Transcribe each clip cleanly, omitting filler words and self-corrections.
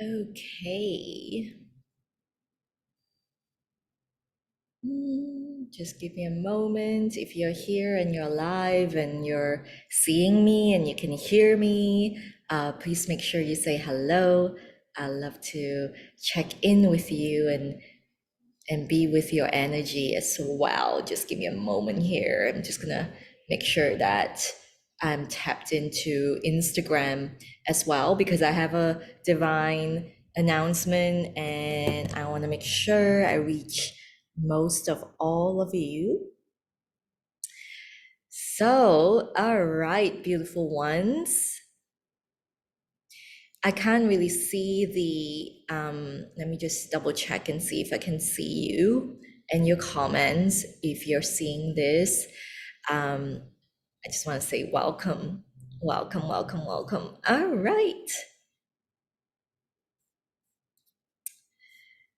Okay. Just give me a moment. If you're here and you're live and you're seeing me and you can hear me, please make sure you say hello. I love to check in with you and be with your energy as well. Just give me a moment here. I'm just gonna make sure that I'm tapped into Instagram as well because I have a divine announcement and I want to make sure I reach most of all of you. So, all right, beautiful ones. I can't really see let me just double check and see if I can see you and your comments. If you're seeing this, um, I just want to say welcome, welcome, welcome, welcome. All right.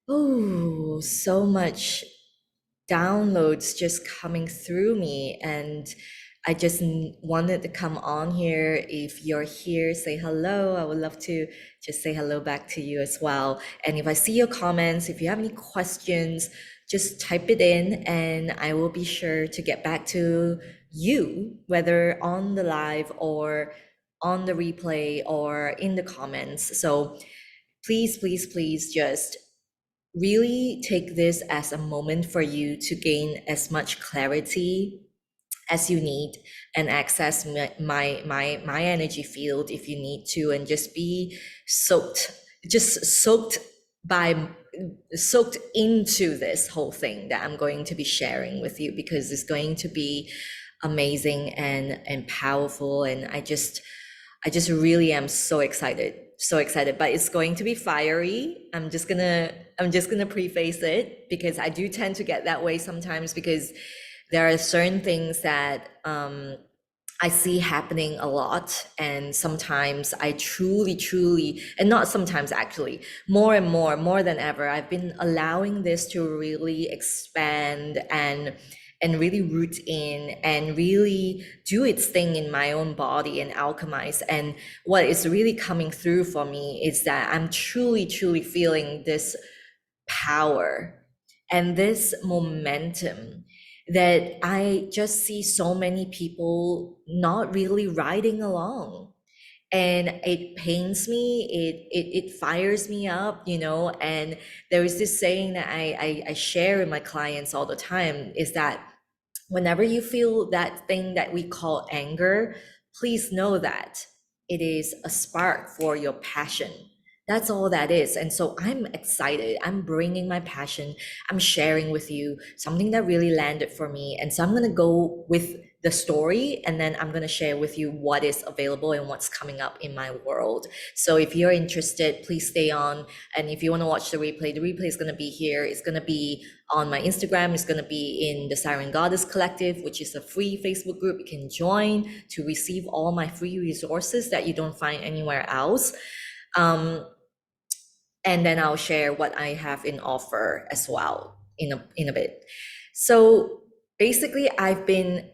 Oh, so much downloads just coming through me and I just wanted to come on here. If you're here, say hello. I would love to just say hello back to you as well. And if I see your comments, if you have any questions, just type it in and I will be sure to get back to you, whether on the live or on the replay or in the comments. So please, please, please just really take this as a moment for you to gain as much clarity as you need and access my energy field if you need to, and just be soaked by soaked into this whole thing that I'm going to be sharing with you, because it's going to be amazing and powerful. And I just really am so excited, but it's going to be fiery. I'm just gonna preface it because I do tend to get that way sometimes, because there are certain things that I see happening a lot, and sometimes I truly, and not sometimes actually, more and more than ever, I've been allowing this to really expand and really root in and really do its thing in my own body and alchemize. And what is really coming through for me is that I'm truly feeling this power and this momentum that I just see so many people not really riding along. And it pains me, it fires me up, and there is this saying that I share with my clients all the time, is that whenever you feel that thing that we call anger, please know that it is a spark for your passion. That's all that is. And so I'm excited. I'm bringing my passion. I'm sharing with you something that really landed for me. And so I'm going to go with the story, and then I'm going to share with you what is available and what's coming up in my world. So if you're interested, please stay on. And if you want to watch the replay is going to be here. It's going to be on my Instagram. It's going to be in the Siren Goddess Collective, which is a free Facebook group you can join to receive all my free resources that you don't find anywhere else. And then I'll share what I have in offer as well in a bit. So basically, I've been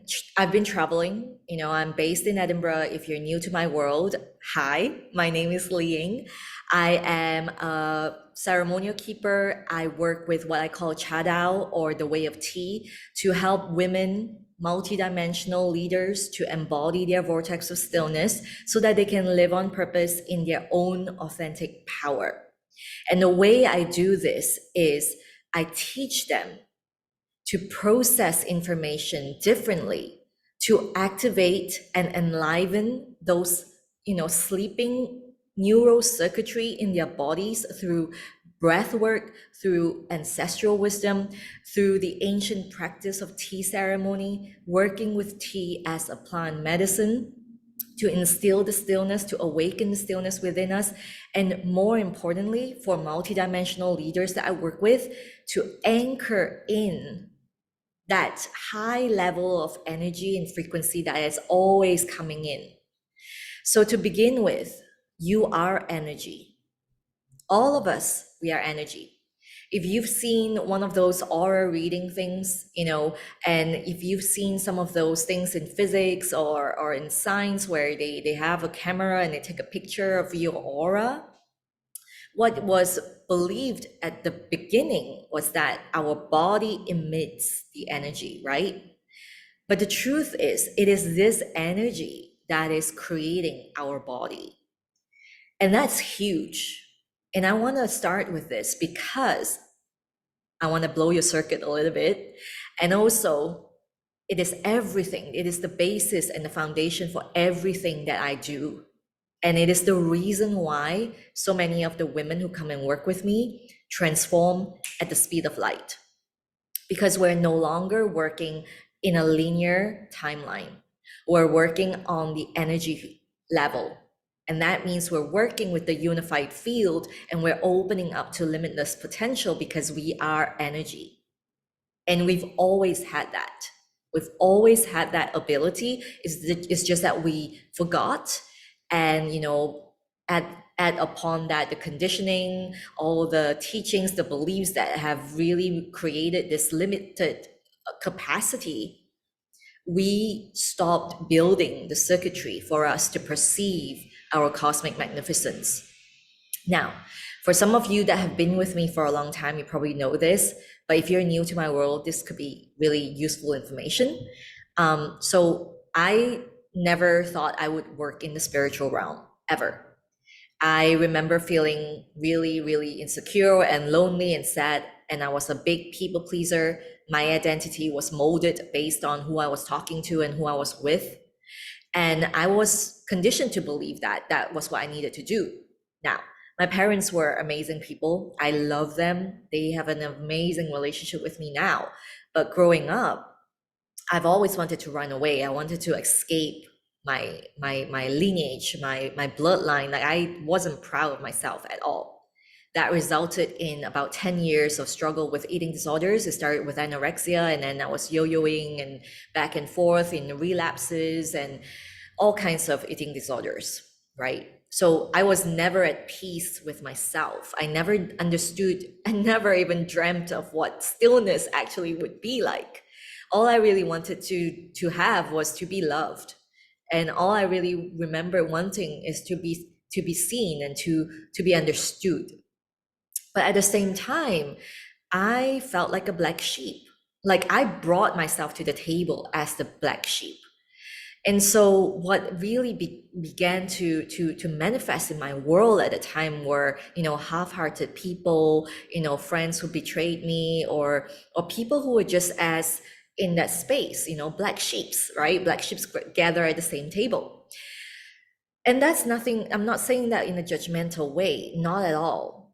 traveling. I'm based in Edinburgh. If you're new to my world, hi, my name is LiYing. I am a ceremonial keeper. I work with what I call Chadao, or the way of tea, to help women, multidimensional leaders, to embody their vortex of stillness so that they can live on purpose in their own authentic power. And the way I do this is I teach them to process information differently, to activate and enliven those, sleeping neural circuitry in their bodies through breath work, through ancestral wisdom, through the ancient practice of tea ceremony, working with tea as a plant medicine, to instill the stillness, to awaken the stillness within us, and more importantly, for multidimensional leaders that I work with, to anchor in that high level of energy and frequency that is always coming in. So to begin with, you are energy. All of us, we are energy. If you've seen one of those aura reading things, and if you've seen some of those things in physics or in science where they have a camera and they take a picture of your aura, What was believed at the beginning was that our body emits the energy, right? But the truth is, it is this energy that is creating our body. And that's huge. And I want to start with this because I want to blow your circuit a little bit. And also, it is everything. It is the basis and the foundation for everything that I do. And it is the reason why so many of the women who come and work with me transform at the speed of light. Because we're no longer working in a linear timeline. We're working on the energy level. And that means we're working with the unified field and we're opening up to limitless potential because we are energy. And we've always had that. We've always had that ability. It's just that we forgot. And, add, add upon that the conditioning, all the teachings, the beliefs that have really created this limited capacity. We stopped building the circuitry for us to perceive our cosmic magnificence. Now, for some of you that have been with me for a long time, you probably know this, but if you're new to my world, this could be really useful information. So I never thought I would work in the spiritual realm, ever. I remember feeling really, really insecure and lonely and sad, and I was a big people pleaser. My identity was molded based on who I was talking to and who I was with. And I was conditioned to believe that that was what I needed to do. Now, my parents were amazing people. I love them. They have an amazing relationship with me now. But growing up, I've always wanted to run away. I wanted to escape my lineage, my bloodline. Like I wasn't proud of myself at all. That resulted in about 10 years of struggle with eating disorders. It started with anorexia, and then I was yo-yoing and back and forth in relapses and all kinds of eating disorders, right? So I was never at peace with myself. I never understood, I never even dreamt of what stillness actually would be like. All I really wanted to have was to be loved. And all I really remember wanting is to be seen and to be understood. But at the same time, I felt like a black sheep. Like I brought myself to the table as the black sheep. And so what really began to manifest in my world at the time were, half-hearted people, friends who betrayed me, or people who were just as in that space, black sheeps, right? Black sheeps gather at the same table. And that's nothing, I'm not saying that in a judgmental way, not at all.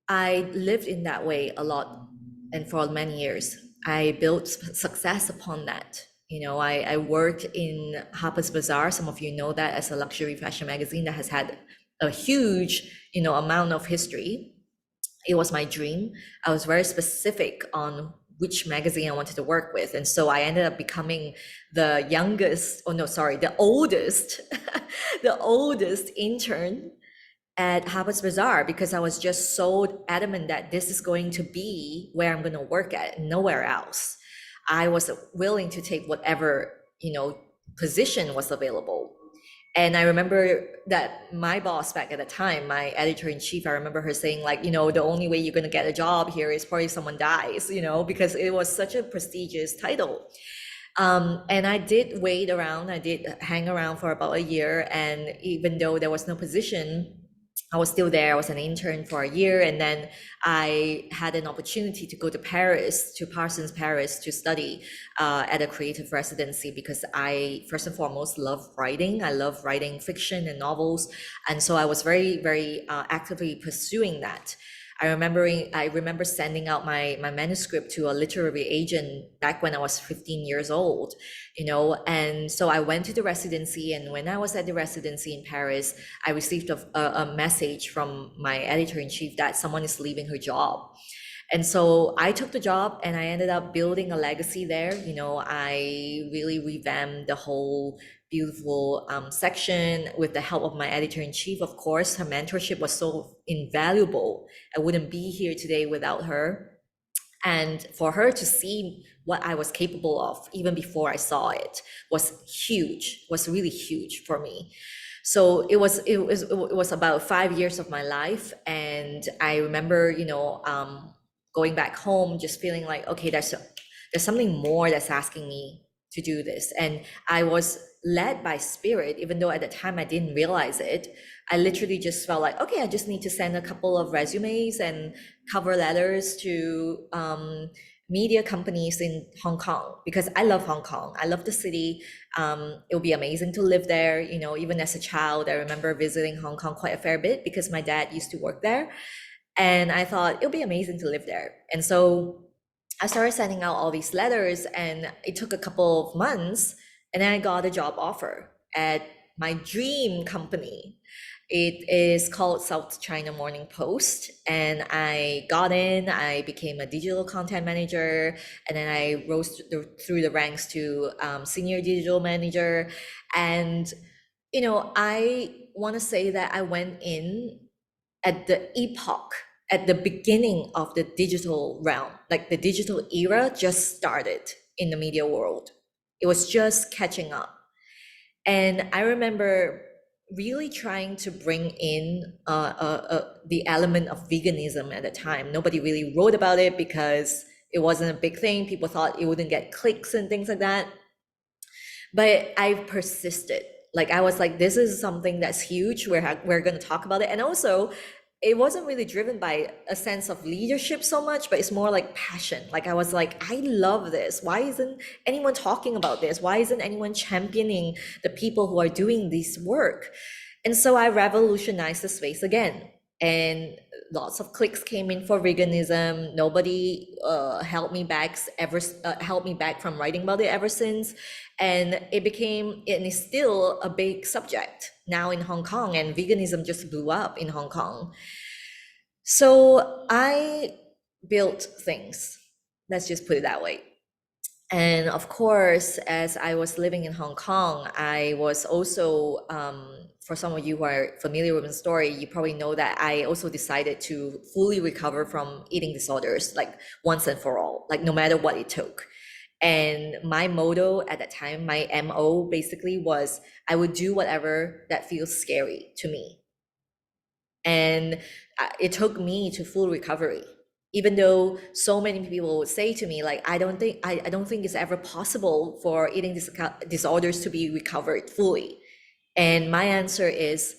I lived in that way a lot and for many years. I built success upon that. I worked in Harper's Bazaar. Some of you know that as a luxury fashion magazine that has had a huge, amount of history. It was my dream. I was very specific on which magazine I wanted to work with. And so I ended up becoming the youngest, oh no, sorry, the oldest, the oldest intern at Harper's Bazaar because I was just so adamant that this is going to be where I'm going to work at, nowhere else. I was willing to take whatever, position was available. And I remember that my boss back at the time, my editor in chief, I remember her saying like, the only way you're going to get a job here is probably if someone dies, because it was such a prestigious title. And I did wait around, I did hang around for about a year. And even though there was no position, I was still there. I was an intern for a year. And then I had an opportunity to go to Paris, to Parsons, Paris, to study at a creative residency because I, first and foremost, love writing. I love writing fiction and novels. And so I was very, very actively pursuing that. I remember sending out my manuscript to a literary agent back when I was 15 years old, and so I went to the residency. And when I was at the residency in Paris, I received a message from my editor-in-chief that someone is leaving her job. And so I took the job and I ended up building a legacy there. I really revamped the whole beautiful section with the help of my editor-in-chief. Of course, her mentorship was so invaluable. I wouldn't be here today without her. And for her to see what I was capable of, even before I saw it, was huge, was really huge for me. So it was about 5 years of my life, and I remember, going back home, just feeling like, okay, there's something more that's asking me to do this, and I was led by spirit, even though at the time I didn't realize it. I literally just felt like, okay, I just need to send a couple of resumes and cover letters to media companies in Hong Kong, because I love Hong Kong. I love the city. It would be amazing to live there. Even as a child, I remember visiting Hong Kong quite a fair bit because my dad used to work there. And I thought it would be amazing to live there. And so I started sending out all these letters, and it took a couple of months. And then I got a job offer at my dream company. It is called South China Morning Post. And I got in, I became a digital content manager, and then I rose through the ranks to senior digital manager. And, I want to say that I went in at the epoch, at the beginning of the digital realm, like the digital era just started in the media world. It was just catching up. And I remember really trying to bring in the element of veganism at the time. Nobody really wrote about it because it wasn't a big thing. People thought it wouldn't get clicks and things like that. But I persisted. Like I was like, this is something that's huge. We're going to talk about it. And also, it wasn't really driven by a sense of leadership so much, but it's more like passion. Like I was like, I love this. Why isn't anyone talking about this? Why isn't anyone championing the people who are doing this work? And so I revolutionized the space again. And lots of clicks came in for veganism. Nobody held me back from writing about it ever since. And it is still a big subject now in Hong Kong, and veganism just blew up in Hong Kong. So I built things. Let's just put it that way. And of course, as I was living in Hong Kong, I was also, for some of you who are familiar with my story, you probably know that I also decided to fully recover from eating disorders, like once and for all, like no matter what it took. And my motto at that time, my MO basically was, I would do whatever that feels scary to me. And it took me to full recovery, even though so many people would say to me, like, I don't think it's ever possible for eating disorders to be recovered fully. And my answer is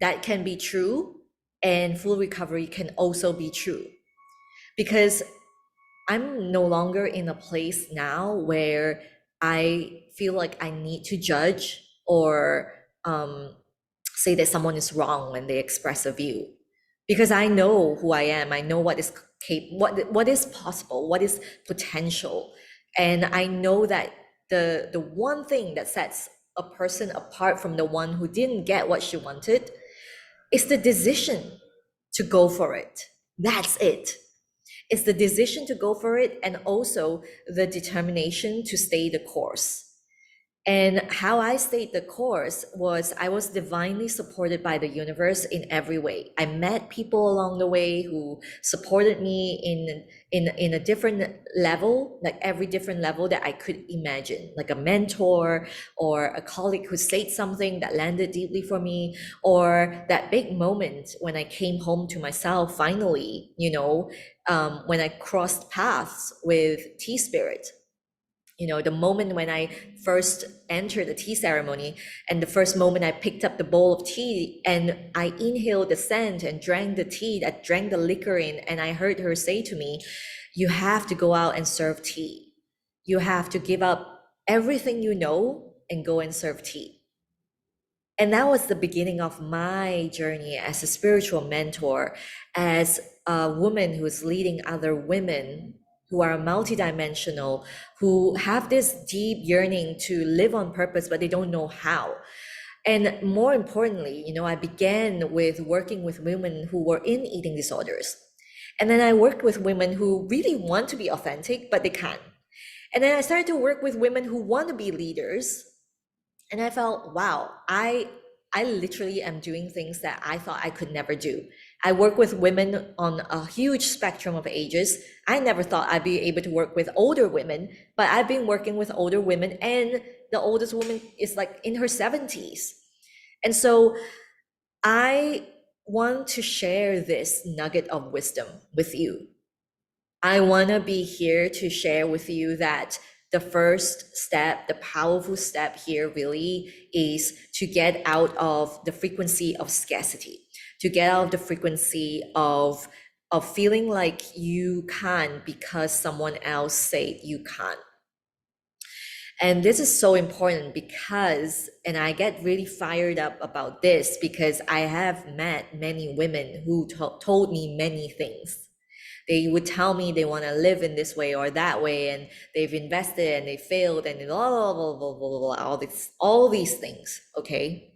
that can be true, and full recovery can also be true, because I'm no longer in a place now where I feel like I need to judge or say that someone is wrong when they express a view, because I know who I am. I know what is possible, what is potential, and I know that the one thing that sets a person apart from the one who didn't get what she wanted is the decision to go for it. That's it. It's the decision to go for it, and also the determination to stay the course. And how I stayed the course was I was divinely supported by the universe in every way. I met people along the way who supported me in a different level, like every different level that I could imagine, like a mentor or a colleague who said something that landed deeply for me, or that big moment when I came home to myself finally, when I crossed paths with Tea Spirit. The moment when I first entered the tea ceremony, and the first moment I picked up the bowl of tea and I inhaled the scent and drank the tea, I drank the liquor in, and I heard her say to me, you have to go out and serve tea. You have to give up everything you know and go and serve tea. And that was the beginning of my journey as a spiritual mentor, as a woman who's leading other women who are multidimensional, who have this deep yearning to live on purpose, but they don't know how. And more importantly, I began with working with women who were in eating disorders. And then I worked with women who really want to be authentic, but they can't. And then I started to work with women who want to be leaders, and I felt, wow, I literally am doing things that I thought I could never do. I work with women on a huge spectrum of ages. I never thought I'd be able to work with older women, but I've been working with older women, and the oldest woman is like in her 70s. And so I want to share this nugget of wisdom with you. I want to be here to share with you that the first step, the powerful step here really is to get out of the frequency of scarcity, to get out of the frequency of feeling like you can't because someone else said you can't. And this is so important because, and I get really fired up about this because I have met many women who told me many things. They would tell me they want to live in this way or that way, and they've invested and they failed and blah, blah, blah, blah, blah, blah, all these things, okay?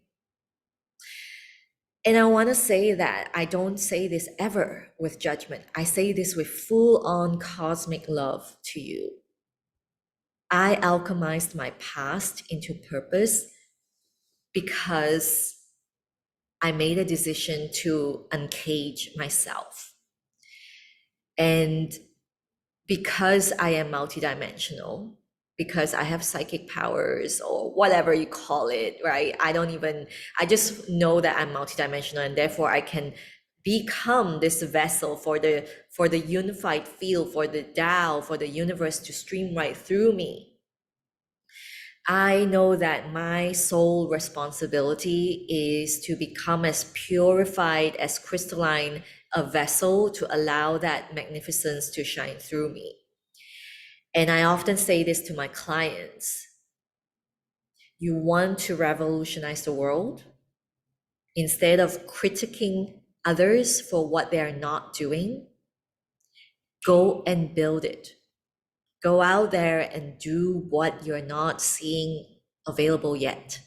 And I want to say that I don't say this ever with judgment. I say this with full on cosmic love to you. I alchemized my past into purpose because I made a decision to uncage myself. And because I am multidimensional, because I have psychic powers or whatever you call it, right? I just know that I'm multidimensional, and therefore I can become this vessel for the unified field, for the Tao, for the universe to stream right through me. I know that my sole responsibility is to become as purified, as crystalline a vessel to allow that magnificence to shine through me. And I often say this to my clients. You want to revolutionize the world? Instead of critiquing others for what they're not doing, go and build it. Go out there and do what you're not seeing available yet.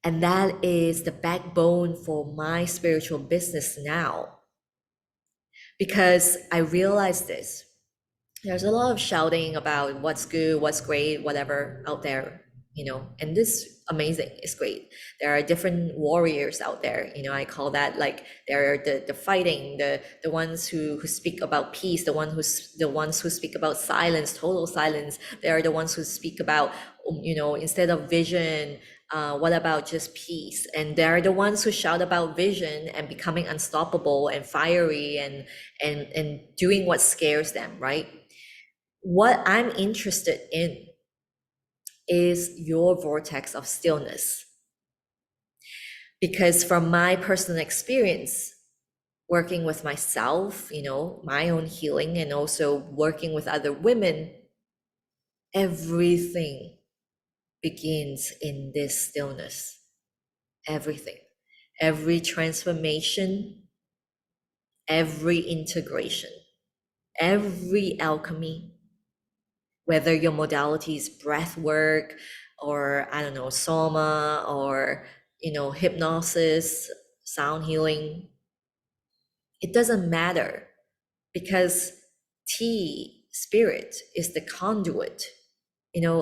And that is the backbone for my spiritual business now. Because I realized this. There's a lot of shouting about what's good, what's great, whatever out there, and this amazing is great. There are different warriors out there, I call that, like, there are the fighting, the ones who speak about peace, the ones who speak about silence, total silence. There are the ones who speak about, instead of vision, what about just peace? And there are the ones who shout about vision and becoming unstoppable and fiery and doing what scares them, right? What I'm interested in is your vortex of stillness. Because from my personal experience, working with myself, my own healing, and also working with other women, everything begins in this stillness. Everything. Every transformation, every integration, every alchemy, whether your modality is breath work or, I don't know, soma or, hypnosis, sound healing, it doesn't matter, because T, spirit, is the conduit.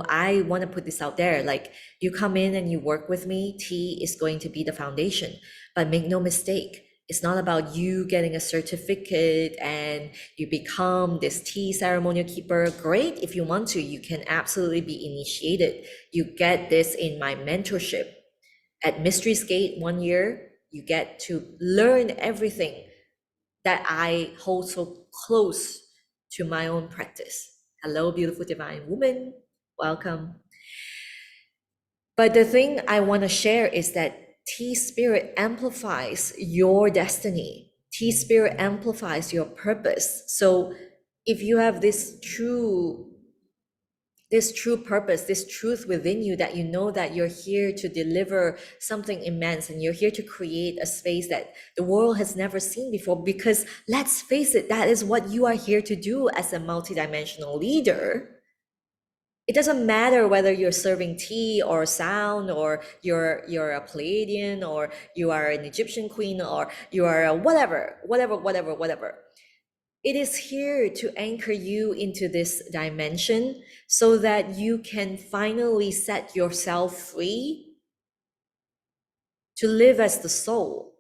I want to put this out there, like, you come in and you work with me, T is going to be the foundation. But make no mistake, it's not about you getting a certificate and you become this T ceremonial keeper. Great, if you want to, you can absolutely be initiated. You get this in my mentorship. At Mysteries Gate 1 year, you get to learn everything that I hold so close to my own practice. Hello, beautiful divine woman. Welcome. But the thing I want to share is that T Spirit amplifies your destiny. T Spirit amplifies your purpose. So if you have this true purpose, this truth within you, that you know that you're here to deliver something immense and you're here to create a space that the world has never seen before, because let's face it, that is what you are here to do as a multidimensional leader. It doesn't matter whether you're serving tea or sound, or you're a Palladian, or you are an Egyptian queen, or you are a whatever. It is here to anchor you into this dimension so that you can finally set yourself free to live as the soul,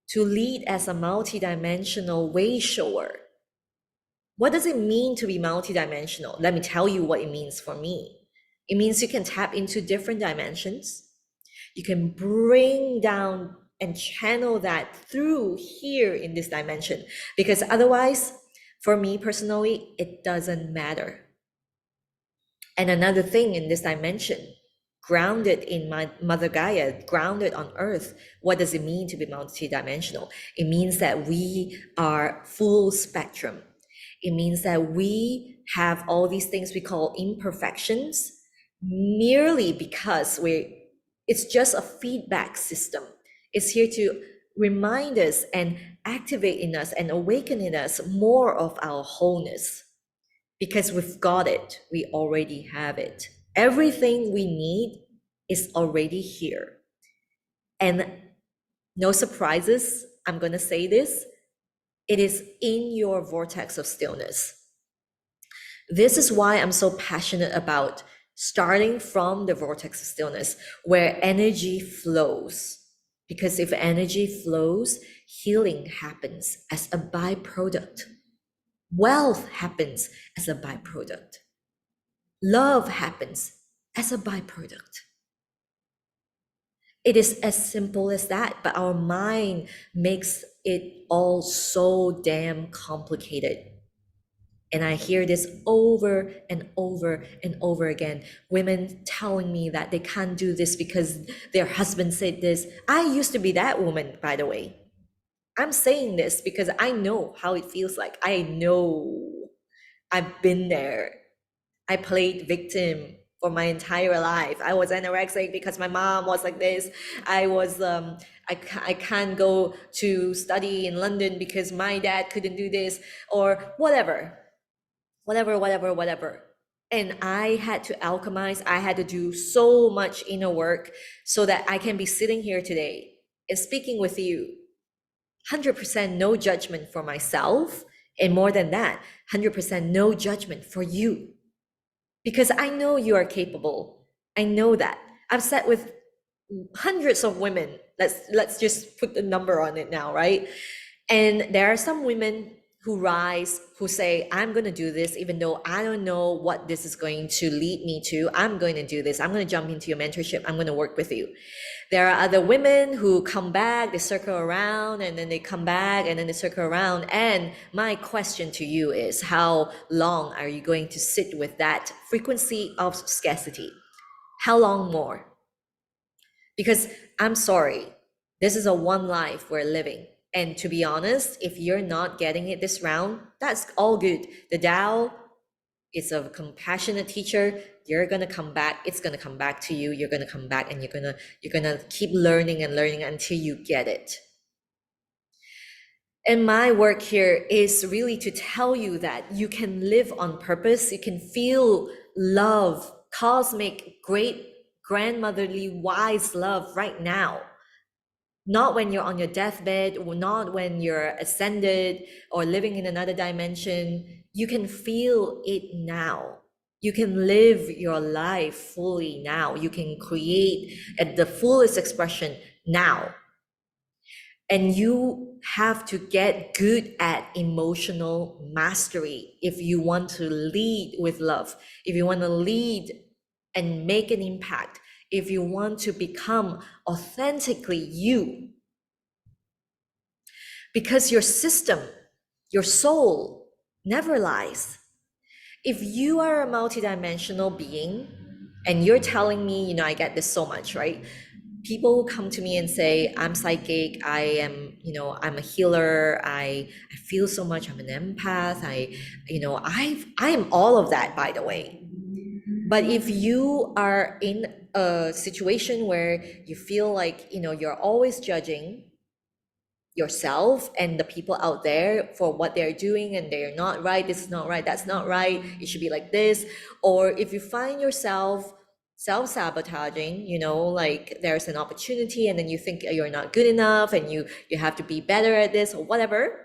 to lead as a multidimensional way shower. What does it mean to be multidimensional? Let me tell you what it means for me. It means you can tap into different dimensions. You can bring down and channel that through here in this dimension. Because otherwise, for me personally, it doesn't matter. And another thing in this dimension, grounded in my Mother Gaia, grounded on Earth, what does it mean to be multidimensional? It means that we are full spectrum. It means that we have all these things we call imperfections merely because it's just a feedback system. It's here to remind us and activate in us and awaken in us more of our wholeness. Because we've got it, we already have it. Everything we need is already here. And no surprises, I'm going to say this, it is in your vortex of stillness. This is why I'm so passionate about starting from the vortex of stillness, where energy flows. Because if energy flows, healing happens as a byproduct. Wealth happens as a byproduct. Love happens as a byproduct. It is as simple as that, but our mind makes it all so damn complicated. And I hear this over and over and over again. Women telling me that they can't do this because their husband said this. I used to be that woman, by the way. I'm saying this because I know how it feels like. I know. I've been there. I played victim for my entire life. I was anorexic because my mom was like this. I was I can't go to study in London because my dad couldn't do this, or whatever. Whatever. And I had to alchemize. I had to do so much inner work so that I can be sitting here today and speaking with you. 100% no judgment for myself, and more than that, 100% no judgment for you. Because I know you are capable. I know that. I've sat with hundreds of women. Let's just put the number on it now, right? And there are some women who rise, who say, I'm going to do this, even though I don't know what this is going to lead me to. I'm going to do this. I'm going to jump into your mentorship. I'm going to work with you. There are other women who come back, they circle around, and then they come back, and then they circle around. And my question to you is, how long are you going to sit with that frequency of scarcity? How long more? Because I'm sorry, this is a one life we're living. And to be honest, if you're not getting it this round, that's all good. The Tao is a compassionate teacher. You're gonna come back. It's gonna come back to you. You're gonna come back, and you're gonna keep learning and learning until you get it. And my work here is really to tell you that you can live on purpose. You can feel love, cosmic, great, grandmotherly, wise love right now. Not when you're on your deathbed, or not when you're ascended or living in another dimension. You can feel it now. You can live your life fully now. You can create at the fullest expression now. And you have to get good at emotional mastery if you want to lead with love, if you want to lead and make an impact, if you want to become authentically you. Because your system, your soul never lies. If you are a multidimensional being, and you're telling me, I get this so much, right? People come to me and say, I'm psychic, I am, I'm a healer, I feel so much, I'm an empath, I am all of that, by the way. But if you are in a situation where you feel like, you're always judging yourself and the people out there for what they're doing, and they're not right, this is not right, that's not right, it should be like this, or if you find yourself self-sabotaging, like there's an opportunity and then you think you're not good enough and you have to be better at this or whatever,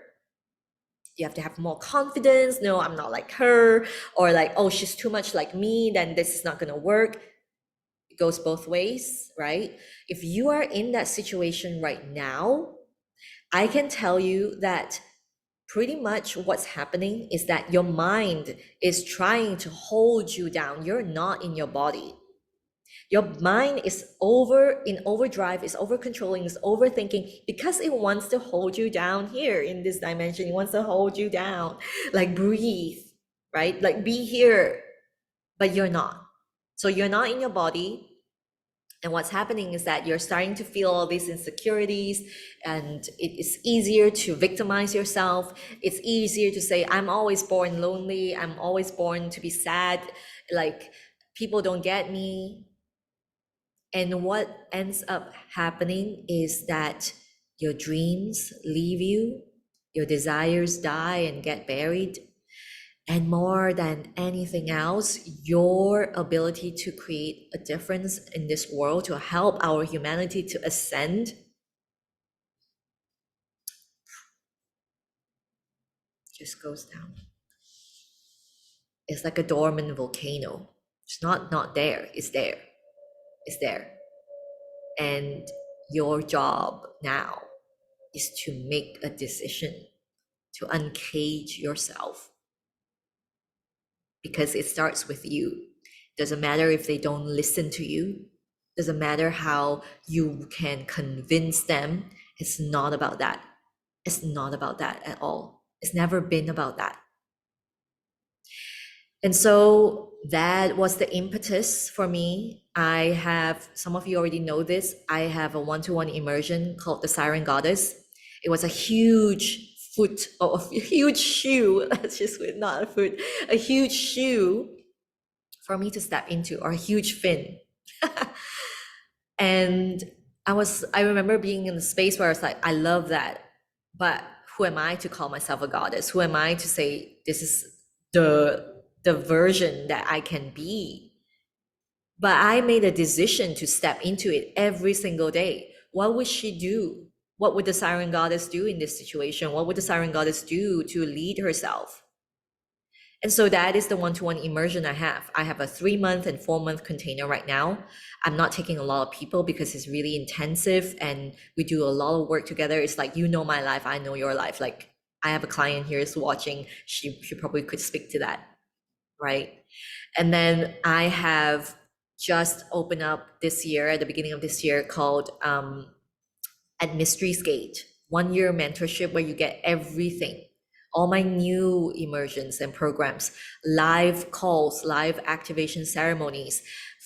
you have to have more confidence, no, I'm not like her, or like, oh, she's too much like me, then this is not going to work. It goes both ways, right? If you are in that situation right now, I can tell you that pretty much what's happening is that your mind is trying to hold you down. You're not in your body. Your mind is in overdrive, is over controlling, is overthinking because it wants to hold you down here in this dimension. It wants to hold you down. Like breathe, right? Like be here, but you're not. So you're not in your body. And what's happening is that you're starting to feel all these insecurities, and it is easier to victimize yourself. It's easier to say, I'm always born lonely. I'm always born to be sad. Like people don't get me. And what ends up happening is that your dreams leave you, your desires die and get buried. And more than anything else, your ability to create a difference in this world, to help our humanity to ascend, just goes down. It's like a dormant volcano. It's not there, it's there. It's there. And your job now is to make a decision to uncage yourself, because it starts with you. Doesn't matter if they don't listen to you. Doesn't matter how you can convince them. It's not about that. It's not about that at all. It's never been about that. And so that was the impetus for me. I have, some of you already know this, I have a one-to-one immersion called the Siren Goddess. It was a huge foot, or a huge shoe, that's just not a foot, a huge shoe for me to step into, or a huge fin. And I remember being in the space where I was like, I love that, but who am I to call myself a goddess? Who am I to say this is the version that I can be? But I made a decision to step into it every single day. What would she do? What would the Siren Goddess do in this situation? What would the Siren Goddess do to lead herself? And so that is the one-to-one immersion I have. I have a 3-month and 4-month container right now. I'm not taking a lot of people because it's really intensive and we do a lot of work together. It's like, you know my life, I know your life. Like I have a client here is watching. She probably could speak to that, right? And then I have just opened up this year, at the beginning of this year, called at Mysteries Gate, 1-year mentorship where you get everything, all my new immersions and programs, live calls, live activation ceremonies,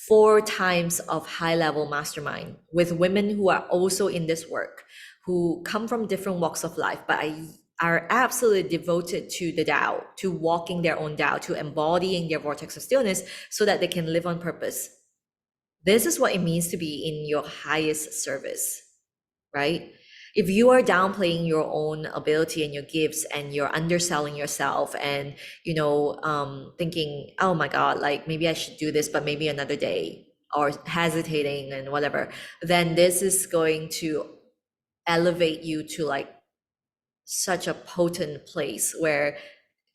4 times of high-level mastermind with women who are also in this work, who come from different walks of life, but are absolutely devoted to the Tao, to walking their own Tao, to embodying their vortex of stillness so that they can live on purpose. This is what it means to be in your highest service, right? If you are downplaying your own ability and your gifts, and you're underselling yourself, and thinking, oh my God, like maybe I should do this, but maybe another day, or hesitating and whatever, then this is going to elevate you to like such a potent place where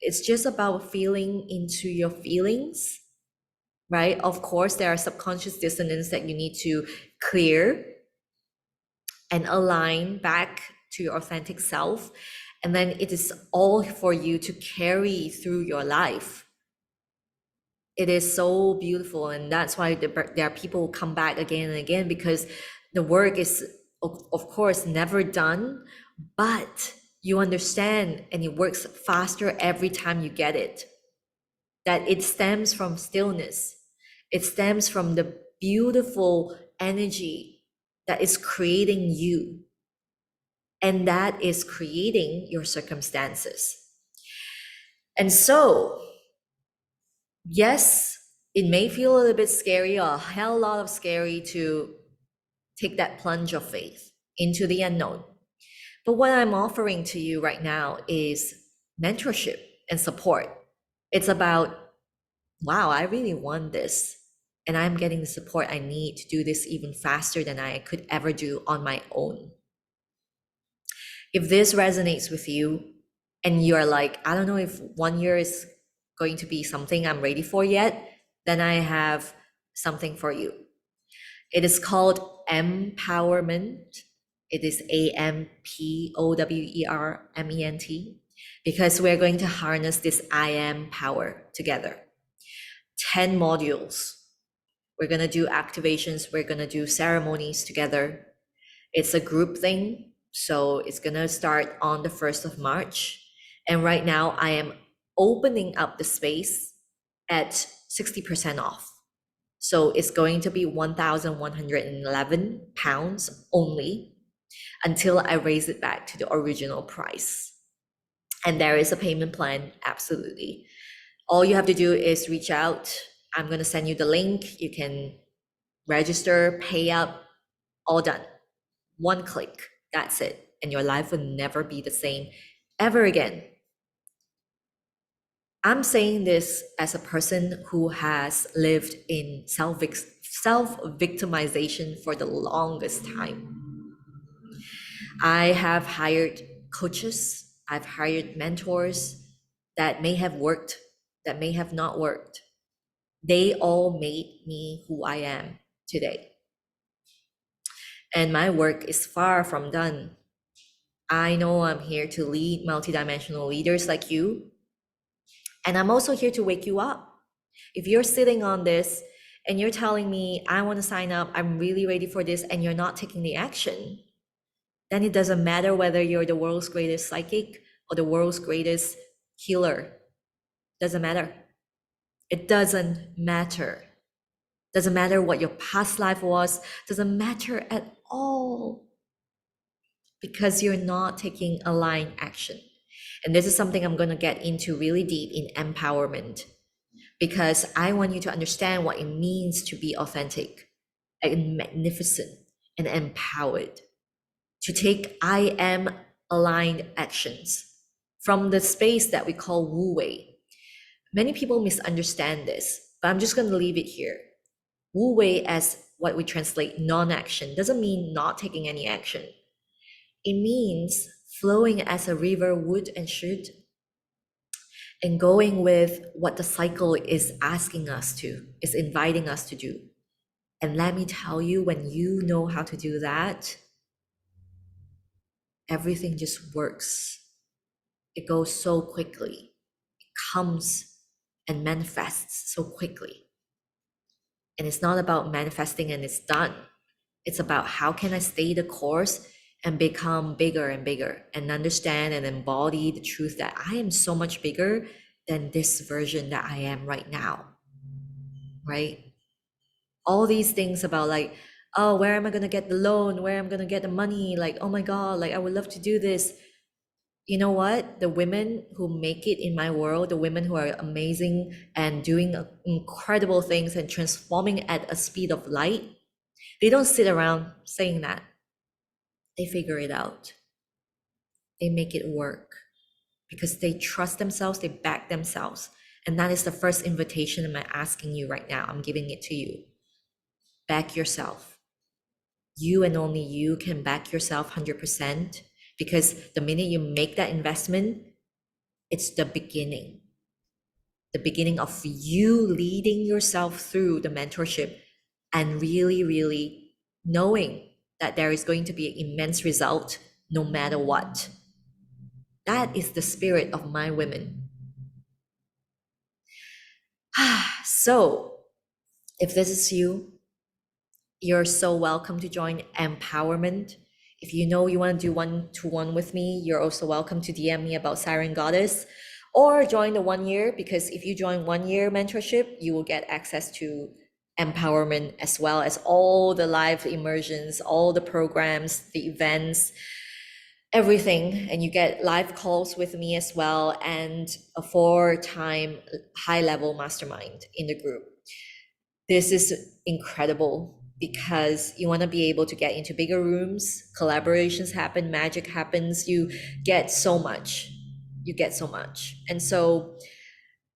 it's just about feeling into your feelings, right? Of course, there are subconscious dissonance that you need to clear and align back to your authentic self. And then it is all for you to carry through your life. It is so beautiful. And that's why there are people who come back again and again, because the work is, of course, never done, but you understand, and it works faster every time you get it, that it stems from stillness. It stems from the beautiful energy that is creating you, and that is creating your circumstances. And so, yes, it may feel a little bit scary, or a hell lot of scary, to take that plunge of faith into the unknown. But what I'm offering to you right now is mentorship and support. It's about, wow, I really want this, and I'm getting the support I need to do this even faster than I could ever do on my own. If this resonates with you and you're like, I don't know if 1 year is going to be something I'm ready for yet, then I have something for you. It is called AMpowerment. It is AMpowerment, because we're going to harness this I am power together. 10 modules We're going to do activations. We're going to do ceremonies together. It's a group thing. So it's going to start on the 1st of March. And right now I am opening up the space at 60% off. So it's going to be £1,111 only until I raise it back to the original price. And there is a payment plan, absolutely. All you have to do is reach out. I'm going to send you the link. You can register, pay up, all done. One click, that's it. And your life will never be the same ever again. I'm saying this as a person who has lived in self-victimization for the longest time. I have hired coaches, I've hired mentors that may have worked, that may have not worked. They all made me who I am today. And my work is far from done. I know I'm here to lead multidimensional leaders like you. And I'm also here to wake you up. If you're sitting on this and you're telling me, I want to sign up, I'm really ready for this, and you're not taking the action, then it doesn't matter whether you're the world's greatest psychic or the world's greatest healer. Doesn't matter. It doesn't matter. Doesn't matter what your past life was. Doesn't matter at all. Because you're not taking aligned action. And this is something I'm going to get into really deep in empowerment, because I want you to understand what it means to be authentic and magnificent and empowered, to take I am aligned actions from the space that we call Wu Wei. Many people misunderstand this, but I'm just going to leave it here. Wu Wei, as what we translate non-action, doesn't mean not taking any action. It means flowing as a river would and should, and going with what the cycle is asking us to, is inviting us to do. And let me tell you, when you know how to do that, everything just works. It goes so quickly. It comes and manifests so quickly. And it's not about manifesting and it's done. It's about how can I stay the course and become bigger and bigger and understand and embody the truth that I am so much bigger than this version that I am right now, right? All these things about like, oh, where am I going to get the loan? Where am I going to get the money? Like, oh my God, like I would love to do this. You know what? The women who make it in my world, the women who are amazing and doing incredible things and transforming at a speed of light, they don't sit around saying that. They figure it out. They make it work because they trust themselves, they back themselves. And that is the first invitation I'm asking you right now. I'm giving it to you. Back yourself. You and only you can back yourself 100%, because the minute you make that investment, it's the beginning of you leading yourself through the mentorship and really, really knowing that there is going to be an immense result no matter what. That is the spirit of my women. So if this is you, you're so welcome to join AMpowerment. If you know you want to do one-to-one with me, you're also welcome to DM me about Siren Goddess, or join the 1 year, because if you join 1 year mentorship, you will get access to AMpowerment as well as all the live immersions, all the programs, the events, everything. And you get live calls with me as well, and a 4-time high-level mastermind in the group. This is incredible because you want to be able to get into bigger rooms, collaborations happen, magic happens, you get so much. You get so much. And so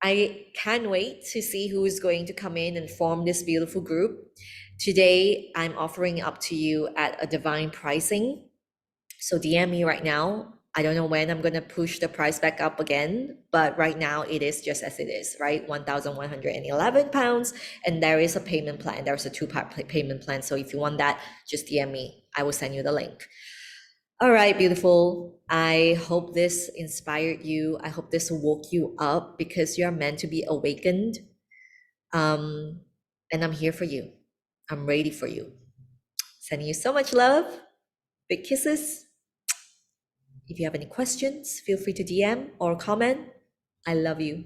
I can't wait to see who is going to come in and form this beautiful group. Today, I'm offering up to you at a divine pricing. So DM me right now. I don't know when I'm going to push the price back up again, but right now it is just as it is, right? £1,111. And there is a payment plan. There's a 2-part payment plan. So if you want that, just DM me. I will send you the link. All right, beautiful. I hope this inspired you. I hope this woke you up, because you're meant to be awakened. And I'm here for you. I'm ready for you. Sending you so much love. Big kisses. If you have any questions, feel free to DM or comment. I love you.